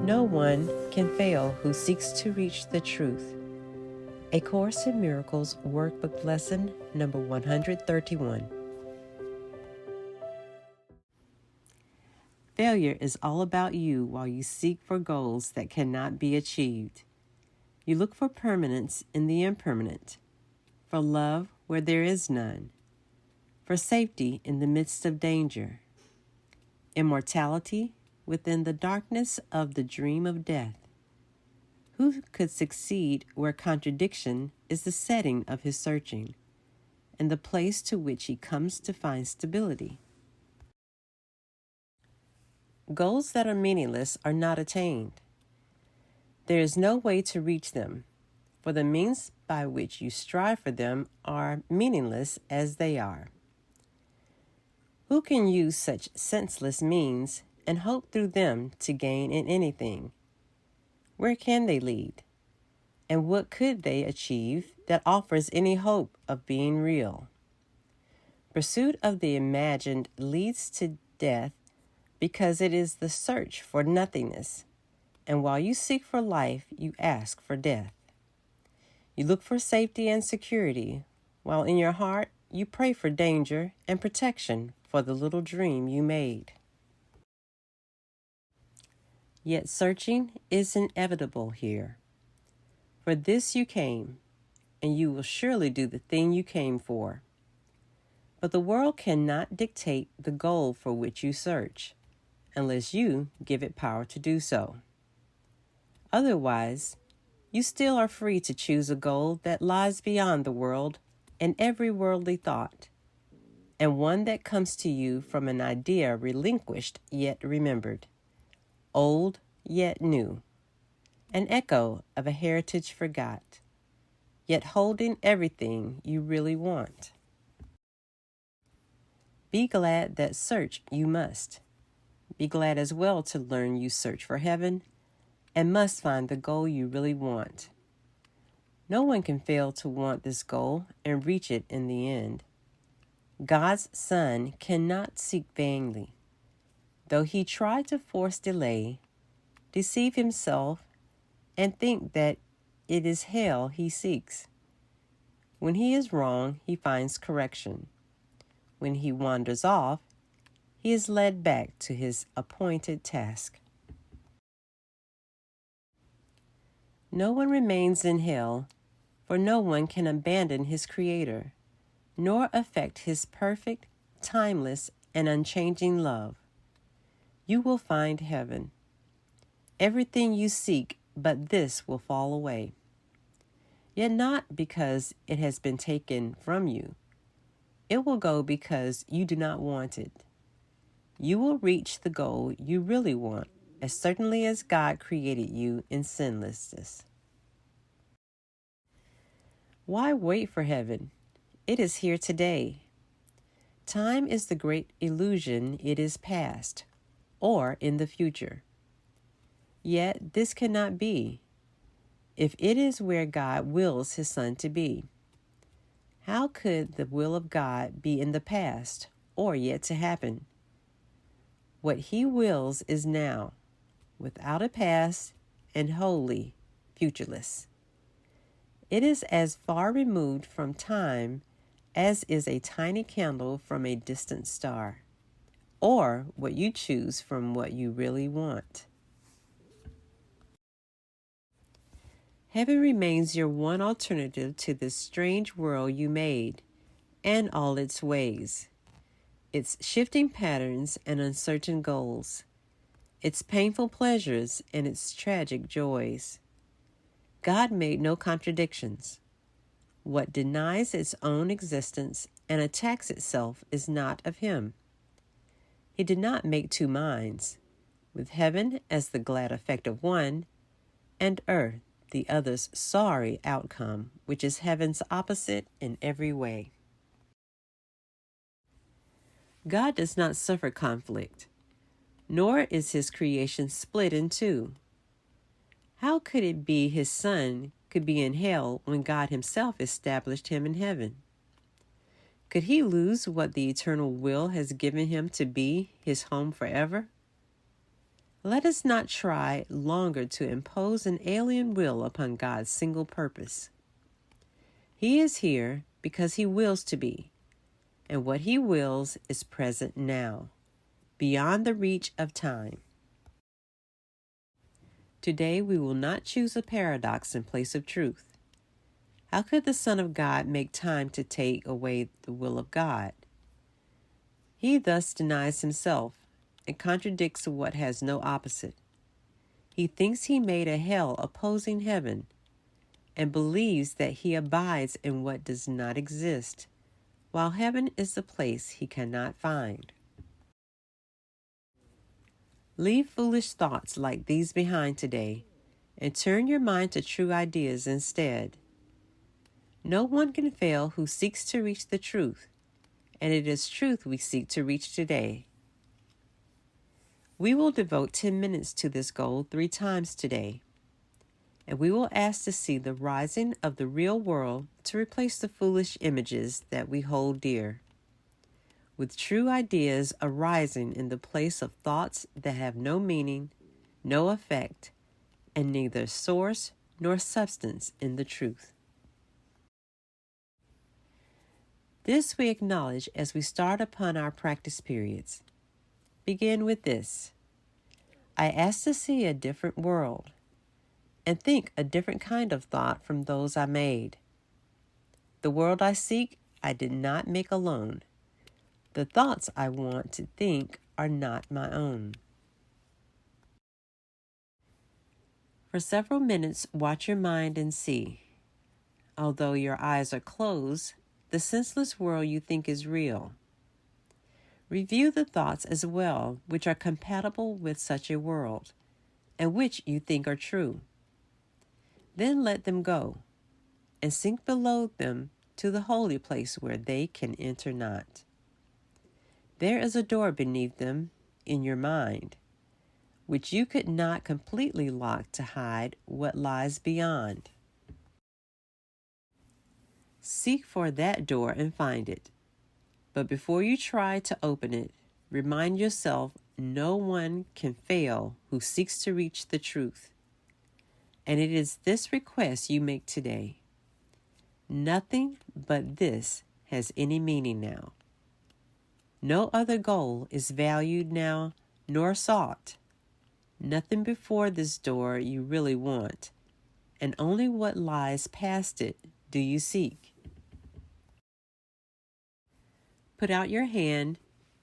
No one can fail who seeks to reach the truth. A Course in Miracles Workbook Lesson number 131. Failure is all about you while you seek for goals that cannot be achieved. You look for permanence in the impermanent, for love where there is none, for safety in the midst of danger, immortality within the darkness of the dream of death. Who could succeed where contradiction is the setting of his searching, and the place to which he comes to find stability? Goals that are meaningless are not attained. There is no way to reach them, for the means by which you strive for them are meaningless as they are. Who can use such senseless means and hope through them to gain in anything? Where can they lead? And what could they achieve that offers any hope of being real? Pursuit of the imagined leads to death because it is the search for nothingness, and while you seek for life, you ask for death. You look for safety and security, while in your heart you pray for danger and protection for the little dream you made. Yet searching is inevitable here. For this you came, and you will surely do the thing you came for. But the world cannot dictate the goal for which you search, unless you give it power to do so. Otherwise, you still are free to choose a goal that lies beyond the world and every worldly thought, and one that comes to you from an idea relinquished yet remembered, old yet new, an echo of a heritage forgot, yet holding everything you really want. Be glad that search you must. Be glad as well to learn you search for heaven and must find the goal you really want. No one can fail to want this goal and reach it in the end. God's Son cannot seek vainly. Though he tried to force delay, deceive himself, and think that it is hell he seeks. When he is wrong, he finds correction. When he wanders off, he is led back to his appointed task. No one remains in hell, for no one can abandon his Creator, nor affect his perfect, timeless, and unchanging love. You will find heaven. Everything you seek but this will fall away. Yet not because it has been taken from you. It will go because you do not want it. You will reach the goal you really want as certainly as God created you in sinlessness. Why wait for heaven? It is here today. Time is the great illusion. It is past or in the future. Yet this cannot be, if it is where God wills his Son to be. How could the will of God be in the past or yet to happen? What he wills is now, without a past and wholly futureless. It is as far removed from time as is a tiny candle from a distant star, or what you choose from what you really want. Heaven remains your one alternative to this strange world you made and all its ways, its shifting patterns and uncertain goals, its painful pleasures and its tragic joys. God made no contradictions. What denies its own existence and attacks itself is not of him. He did not make two minds, with heaven as the glad effect of one, and earth the other's sorry outcome, which is heaven's opposite in every way. God does not suffer conflict, nor is his creation split in two. How could it be his Son could be in hell when God himself established him in heaven? Could he lose what the eternal will has given him to be his home forever? Let us not try longer to impose an alien will upon God's single purpose. He is here because He wills to be, and what He wills is present now, beyond the reach of time. Today we will not choose a paradox in place of truth. How could the Son of God make time to take away the will of God? He thus denies Himself and contradicts what has no opposite. He thinks He made a hell opposing heaven and believes that He abides in what does not exist, while heaven is the place He cannot find. Leave foolish thoughts like these behind today and turn your mind to true ideas instead. No one can fail who seeks to reach the truth, and it is truth we seek to reach today. We will devote 10 minutes to this goal 3 times today, and we will ask to see the rising of the real world to replace the foolish images that we hold dear, with true ideas arising in the place of thoughts that have no meaning, no effect, and neither source nor substance in the truth. This we acknowledge as we start upon our practice periods. Begin with this. I ask to see a different world and think a different kind of thought from those I made. The world I seek, I did not make alone. The thoughts I want to think are not my own. For several minutes, watch your mind and see. Although your eyes are closed, the senseless world you think is real. Review the thoughts as well which are compatible with such a world, and which you think are true. Then let them go, and sink below them to the holy place where they can enter not. There is a door beneath them in your mind, which you could not completely lock to hide what lies beyond. Seek for that door and find it. But before you try to open it, remind yourself no one can fail who seeks to reach the truth. And it is this request you make today. Nothing but this has any meaning now. No other goal is valued now nor sought. Nothing before this door you really want, and only what lies past it do you seek. Put out your hand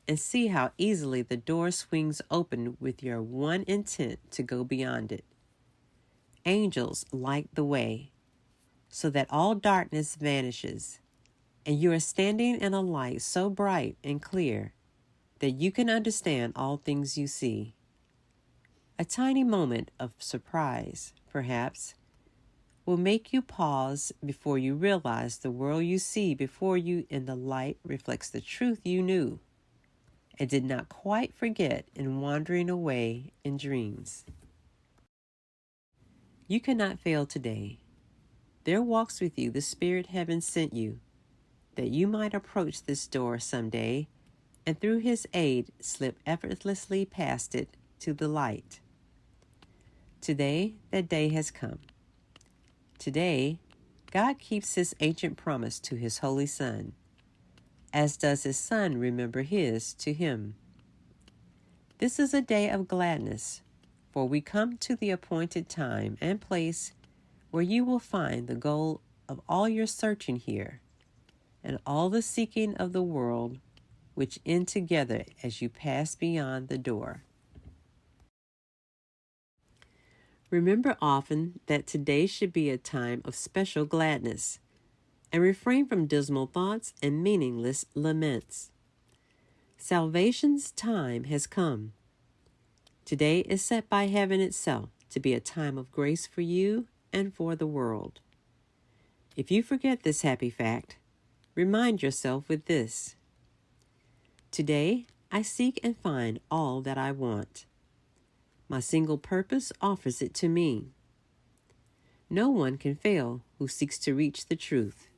and see how easily the door swings open with your one intent to go beyond it. Angels light the way, so that all darkness vanishes, and you are standing in a light so bright and clear that you can understand all things you see. A tiny moment of surprise, perhaps, will make you pause before you realize the world you see before you in the light reflects the truth you knew and did not quite forget in wandering away in dreams. You cannot fail today. There walks with you the Spirit Heaven sent you, that you might approach this door someday and through His aid slip effortlessly past it to the light. Today, that day has come. Today, God keeps His ancient promise to His Holy Son, as does His Son remember His to Him. This is a day of gladness, for we come to the appointed time and place where you will find the goal of all your searching here, and all the seeking of the world, which end together as you pass beyond the door. Remember often that today should be a time of special gladness, and refrain from dismal thoughts and meaningless laments. Salvation's time has come. Today is set by heaven itself to be a time of grace for you and for the world. If you forget this happy fact, remind yourself with this. Today, I seek and find all that I want. My single purpose offers it to me. No one can fail who seeks to reach the truth.